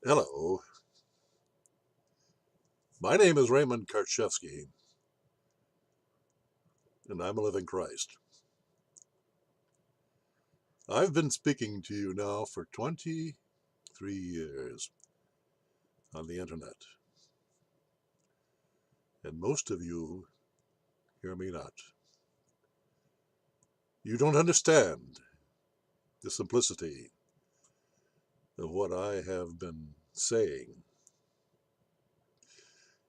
Hello, my name is Raymond Karchevsky, and I'm a living Christ. I've been speaking to you now for 23 years on the internet, and most of you hear me not. You don't understand the simplicity of what I have been saying.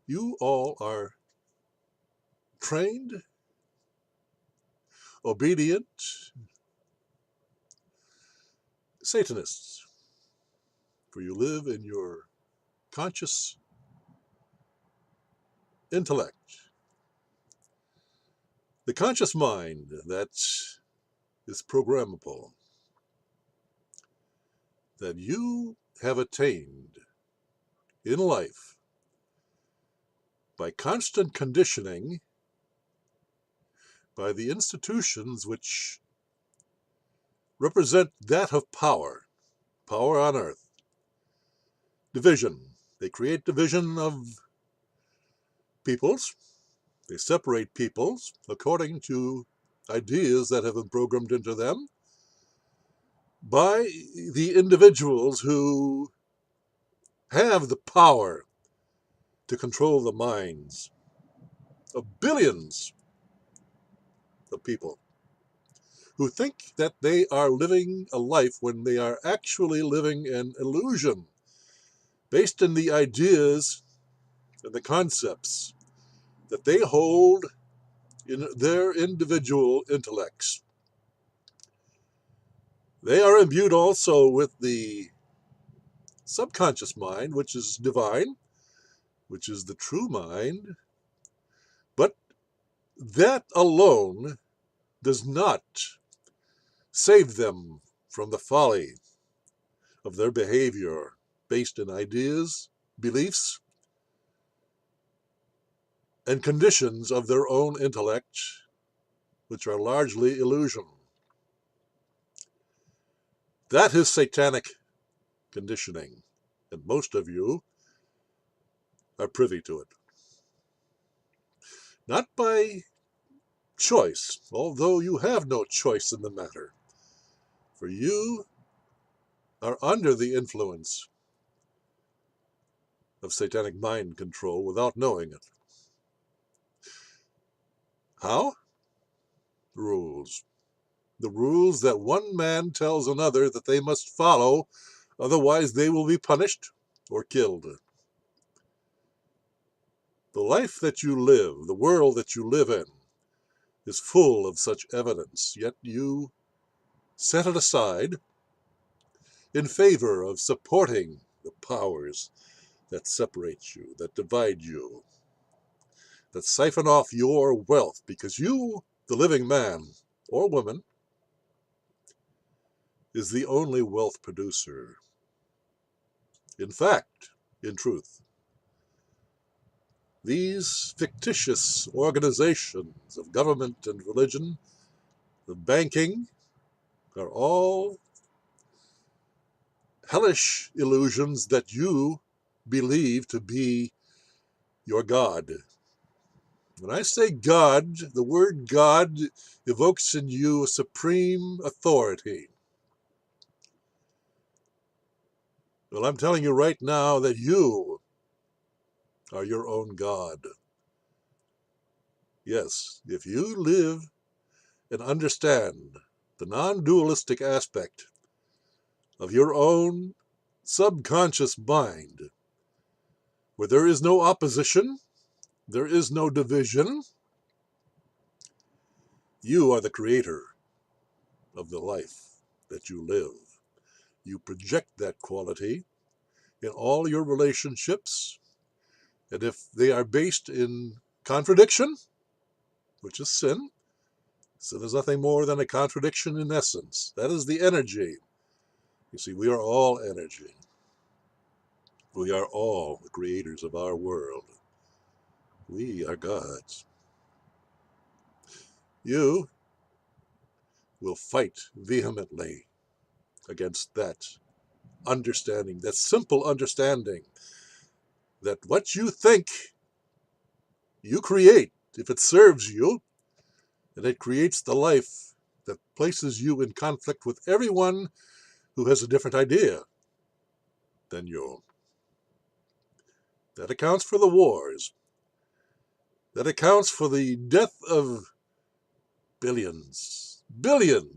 You all are trained, obedient Satanists, for you live in your conscious intellect. The conscious mind that is programmable, that you have attained in life by constant conditioning by the institutions which represent that of power, power on earth, division. They create division of peoples. They separate peoples according to ideas that have been programmed into them by the individuals who have the power to control the minds of billions of people who think that they are living a life when they are actually living an illusion based in the ideas and the concepts that they hold in their individual intellects. They are imbued also with the subconscious mind, which is divine, which is the true mind, but that alone does not save them from the folly of their behavior based in ideas, beliefs, and conditions of their own intellect, which are largely illusion. That is satanic conditioning, and most of you are privy to it. Not by choice, although you have no choice in the matter, for you are under the influence of satanic mind control without knowing it. How? Rules. The rules that one man tells another that they must follow, otherwise they will be punished or killed. The life that you live, the world that you live in, is full of such evidence, yet you set it aside in favor of supporting the powers that separate you, that divide you, that siphon off your wealth, because you, the living man or woman, is the only wealth producer. In fact, in truth, these fictitious organizations of government and religion, of banking, are all hellish illusions that you believe to be your God. When I say God, the word God evokes in you a supreme authority. Well, I'm telling you right now that you are your own God. Yes, if you live and understand the non-dualistic aspect of your own subconscious mind, where there is no opposition, there is no division, you are the creator of the life that you live. You project that quality in all your relationships, and if they are based in contradiction, which is sin, sin is nothing more than a contradiction in essence. That is the energy. You see, we are all energy. We are all the creators of our world. We are gods. You will fight vehemently against that understanding, that simple understanding that what you think you create if it serves you, and it creates the life that places you in conflict with everyone who has a different idea than you. That accounts for the wars. That accounts for the death of billions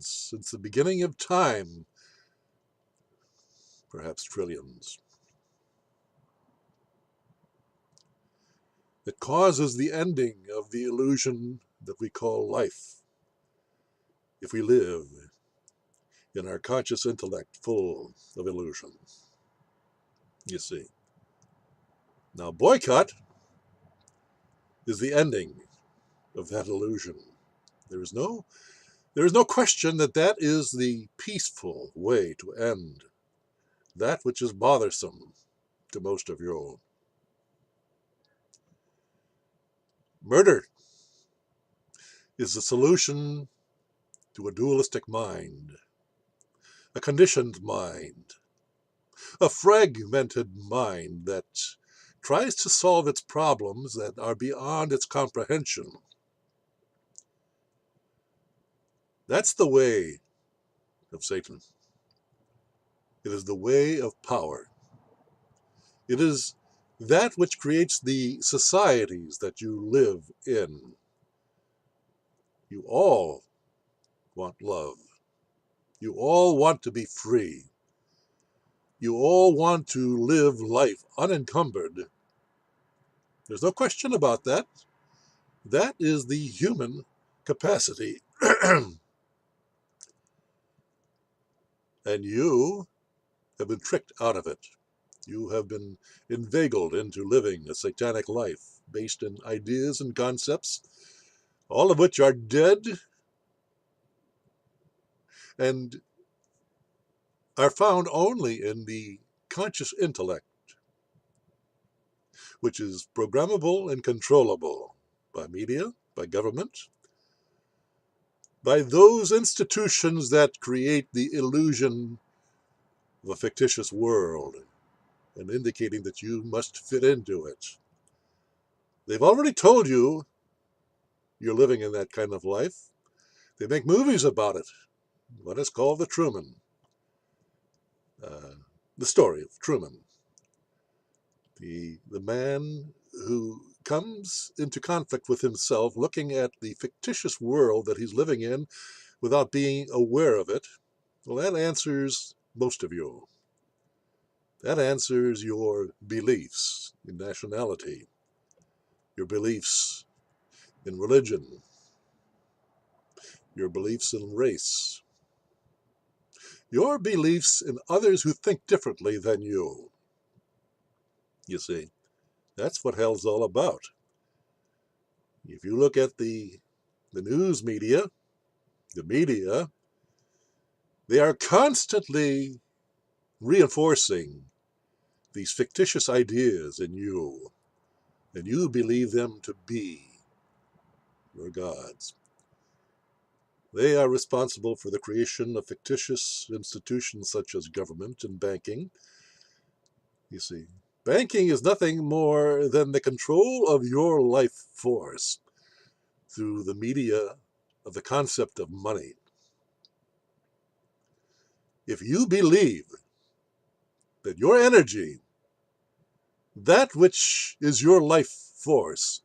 since the beginning of time, perhaps trillions. It causes the ending of the illusion that we call life, if we live in our conscious intellect full of illusion. You see. Now, boycott is the ending of that illusion. There is no question that that is the peaceful way to end that which is bothersome to most of you. Murder is the solution to a dualistic mind, a conditioned mind, a fragmented mind that tries to solve its problems that are beyond its comprehension. That's the way of Satan. It is the way of power. It is that which creates the societies that you live in. You all want love. You all want to be free. You all want to live life unencumbered. There's no question about that. That is the human capacity. And you have been tricked out of it. You have been inveigled into living a satanic life based in ideas and concepts, all of which are dead and are found only in the conscious intellect, which is programmable and controllable by media, by government, by those institutions that create the illusion of a fictitious world and indicating that you must fit into it. They've already told you you're living in that kind of life. They make movies about it. What is called the Truman, the story of Truman, the man who comes into conflict with himself, looking at the fictitious world that he's living in without being aware of it. Well, that answers most of you. That answers your beliefs in nationality, your beliefs in religion, your beliefs in race, your beliefs in others who think differently than you. You see, that's what hell's all about. If you look at the news media, the media, they are constantly reinforcing these fictitious ideas in you, and you believe them to be your gods. They are responsible for the creation of fictitious institutions such as government and banking. You see, banking is nothing more than the control of your life force through the media of the concept of money. If you believe that your energy, that which is your life force,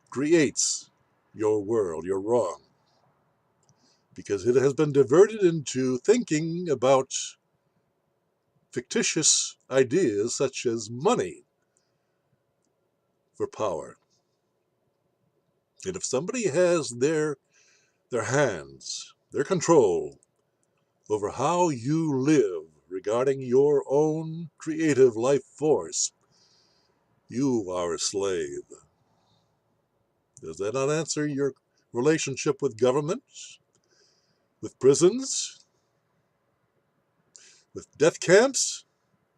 creates your world, you're wrong. Because it has been diverted into thinking about fictitious ideas such as money for power. And if somebody has their hands, their control over how you live regarding your own creative life force, you are a slave. Does that not answer your relationship with government, with prisons, with death camps,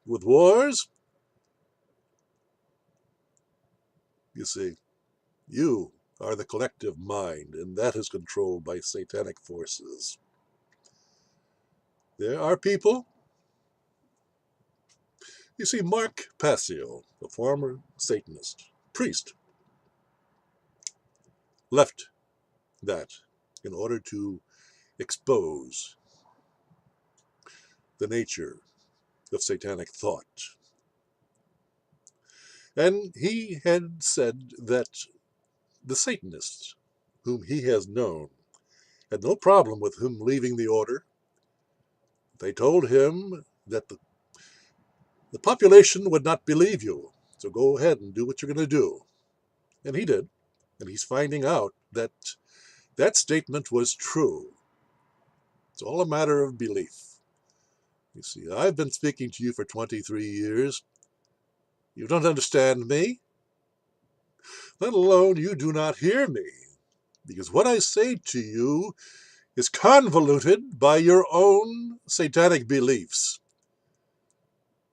with wars? You see, you are the collective mind, and that is controlled by satanic forces. There are people You see, Mark Passio, the former Satanist priest, left that in order to expose the nature of satanic thought. And he had said that the Satanists, whom he has known, had no problem with him leaving the order. They told him that the population would not believe you, so go ahead and do what you're going to do. And he did. And he's finding out that that statement was true. It's all a matter of belief. You see, I've been speaking to you for 23 years. You don't understand me, let alone you do not hear me, because what I say to you is convoluted by your own satanic beliefs.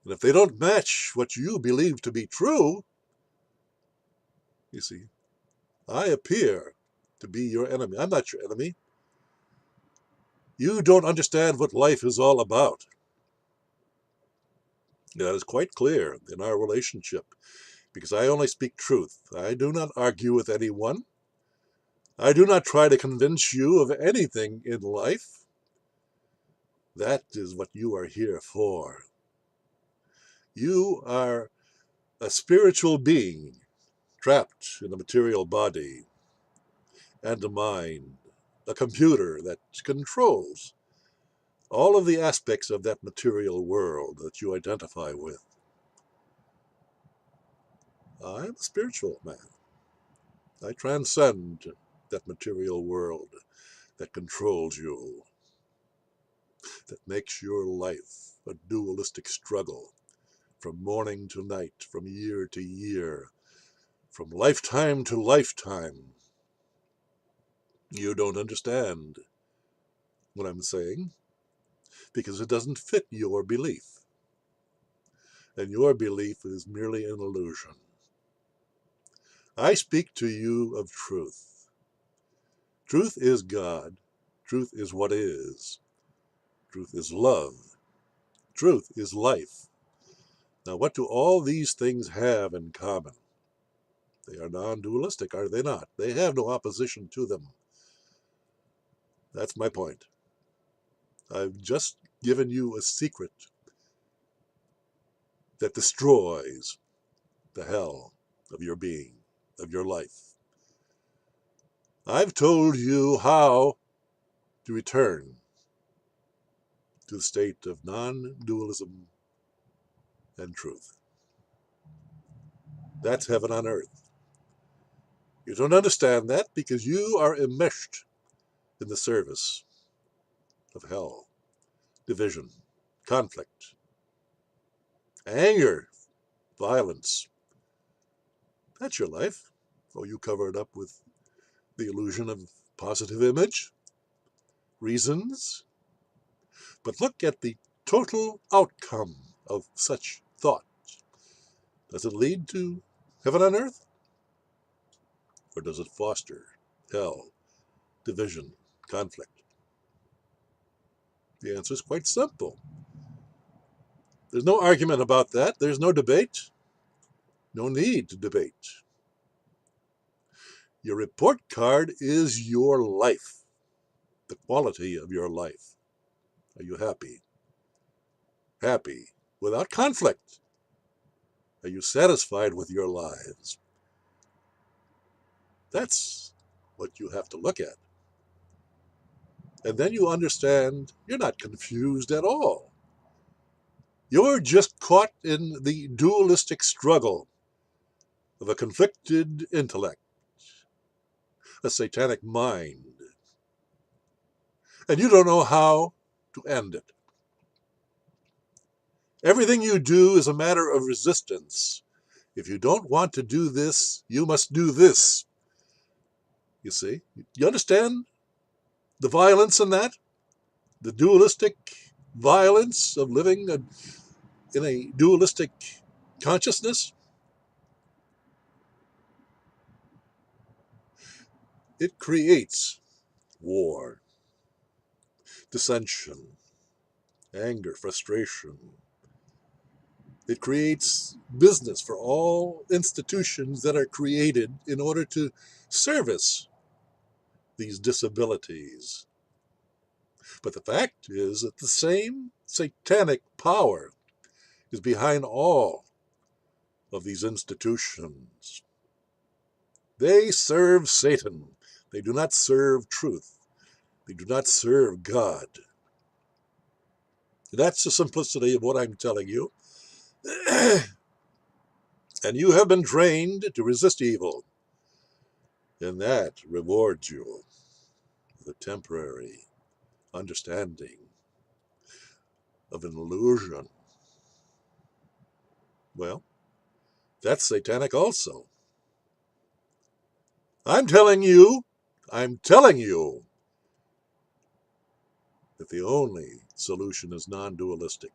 And if they don't match what you believe to be true, you see, I appear to be your enemy. I'm not your enemy. You don't understand what life is all about. That is quite clear in our relationship, because I only speak truth. I do not argue with anyone. I do not try to convince you of anything in life. That is what you are here for. You are a spiritual being trapped in a material body and a mind, a computer that controls all of the aspects of that material world that you identify with. I'm a spiritual man. I transcend that material world that controls you, that makes your life a dualistic struggle from morning to night, from year to year, from lifetime to lifetime. You don't understand what I'm saying because it doesn't fit your belief. And your belief is merely an illusion. I speak to you of truth. Truth is God. Truth is what is. Truth is love. Truth is life. Now, what do all these things have in common? They are non-dualistic, are they not? They have no opposition to them. That's my point. I've just given you a secret that destroys the hell of your being, of your life. I've told you how to return to the state of non-dualism and truth. That's heaven on earth. You don't understand that because you are enmeshed in the service of hell, division, conflict, anger, violence. That's your life. Oh, you cover it up with the illusion of positive image, reasons. But look at the total outcome of such thought. Does it lead to heaven on earth? Or does it foster hell, division, conflict? The answer is quite simple. There's no argument about that. There's no debate. No need to debate. Your report card is your life, the quality of your life. Are you happy? Happy without conflict. Are you satisfied with your lives? That's what you have to look at. And then you understand you're not confused at all. You're just caught in the dualistic struggle of a conflicted intellect, a satanic mind, and you don't know how to end it. Everything you do is a matter of resistance. If you don't want to do this, you must do this. You see? You understand the violence in that? The dualistic violence of living in a dualistic consciousness? It creates war, dissension, anger, frustration. It creates business for all institutions that are created in order to service these disabilities. But the fact is that the same satanic power is behind all of these institutions. They serve Satan. They do not serve truth. They do not serve God. That's the simplicity of what I'm telling you. And you have been trained to resist evil, and that rewards you with a temporary understanding of an illusion. Well, that's satanic also. I'm telling you that the only solution is non-dualistic,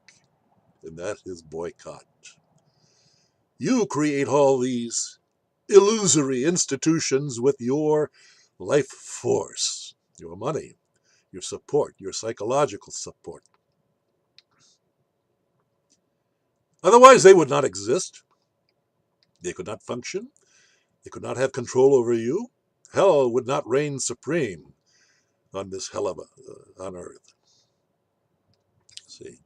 and that is boycott. You create all these illusory institutions with your life force, your money, your support, your psychological support. Otherwise, they would not exist. They could not function. They could not have control over you. Hell would not reign supreme on this hell of on earth. See,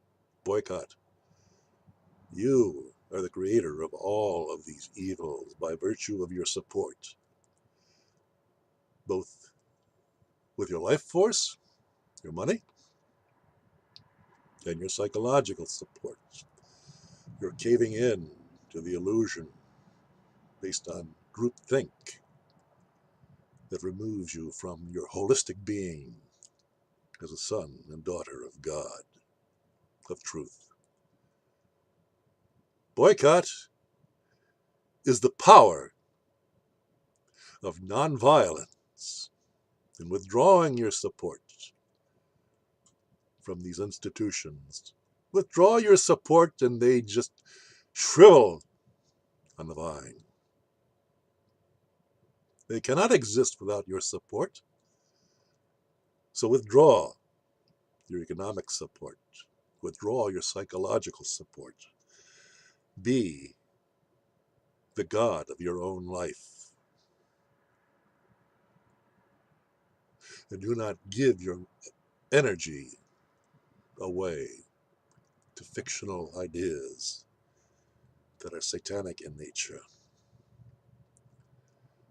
boycott. You are the creator of all of these evils by virtue of your support, both with your life force, your money, and your psychological support. You're caving in to the illusion based on groupthink that removes you from your holistic being as a son and daughter of God, of truth. Boycott is the power of nonviolence and withdrawing your support from these institutions. Withdraw your support and they just shrivel on the vine. They cannot exist without your support. So withdraw your economic support. Withdraw your psychological support. Be the God of your own life. And do not give your energy away to fictional ideas that are satanic in nature.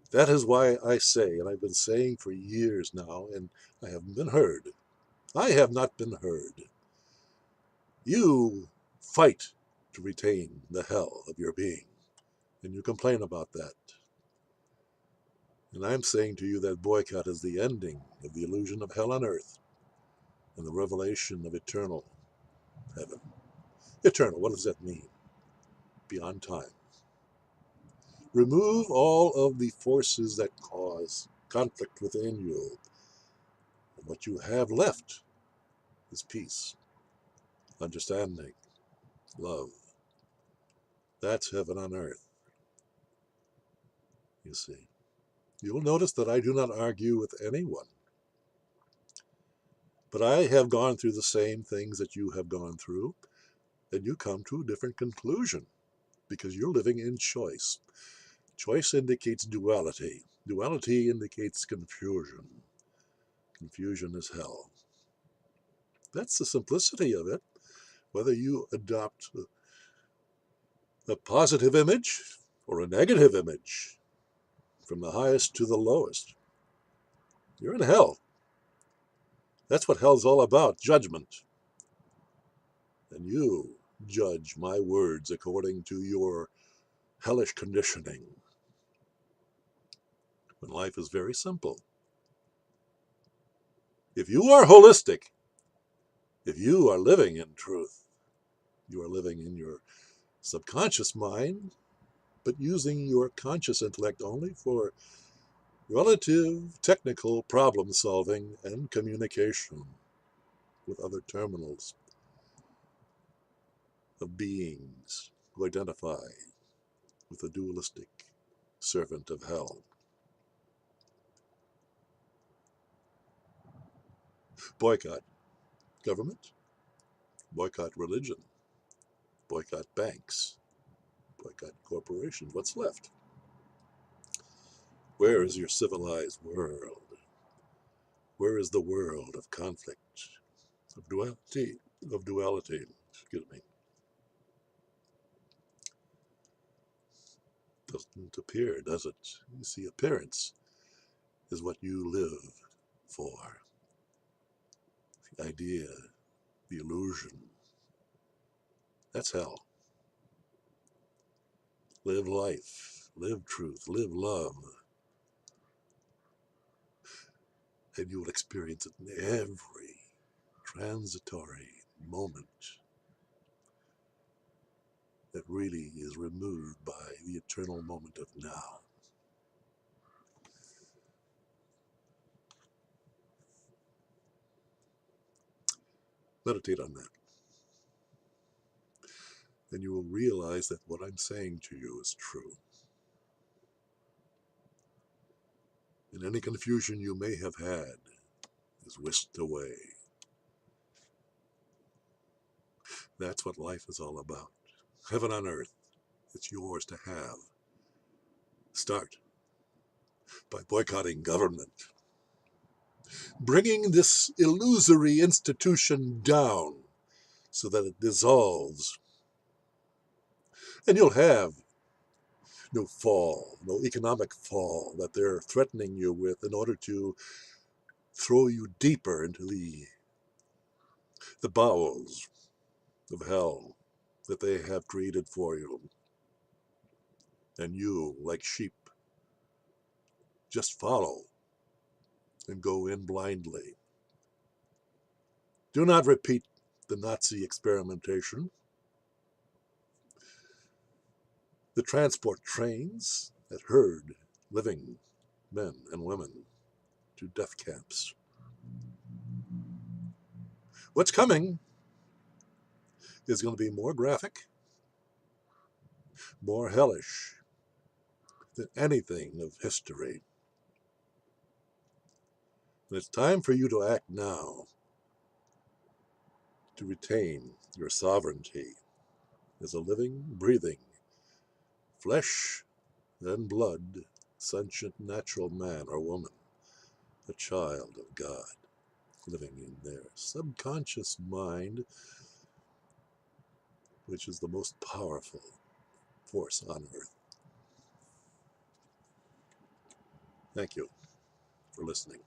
That is why I say, and I've been saying for years now, and I haven't been heard. I have not been heard. You fight to retain the hell of your being, and you complain about that. And I'm saying to you that boycott is the ending of the illusion of hell on earth and the revelation of eternal heaven. Eternal, what does that mean? Beyond time. Remove all of the forces that cause conflict within you. And what you have left is peace, understanding, love. That's heaven on earth, you see. You'll notice that I do not argue with anyone. But I have gone through the same things that you have gone through, and you come to a different conclusion because you're living in choice. Choice indicates duality. Duality indicates confusion. Confusion is hell. That's the simplicity of it. Whether you adopt a positive image or a negative image, from the highest to the lowest, you're in hell. That's what hell's all about, judgment. And you judge my words according to your hellish conditioning. When life is very simple. If you are holistic, if you are living in truth, you are living in your subconscious mind, but using your conscious intellect only for relative technical problem solving and communication with other terminals of beings who identify with the dualistic servant of hell. Boycott government, boycott religion, Boycott banks. Boycott corporations. What's left? Where is your civilized world? Where is the world of conflict, of duality, excuse me? Doesn't appear, does it? You see, appearance is what you live for. The idea, the illusion, that's hell. Live life, live truth, live love, and you will experience it in every transitory moment that really is removed by the eternal moment of now. Meditate on that. And you will realize that what I'm saying to you is true. And any confusion you may have had is whisked away. That's what life is all about. Heaven on earth. It's yours to have. Start by boycotting government. Bringing this illusory institution down so that it dissolves. And you'll have no fall, no economic fall that they're threatening you with in order to throw you deeper into the bowels of hell that they have created for you. And you, like sheep, just follow and go in blindly. Do not repeat the Nazi experimentation. The transport trains that herd living men and women to death camps. What's coming is going to be more graphic, more hellish than anything of history. And it's time for you to act now to retain your sovereignty as a living, breathing, flesh and blood, sentient, natural man or woman, a child of God, living in their subconscious mind, which is the most powerful force on earth. Thank you for listening.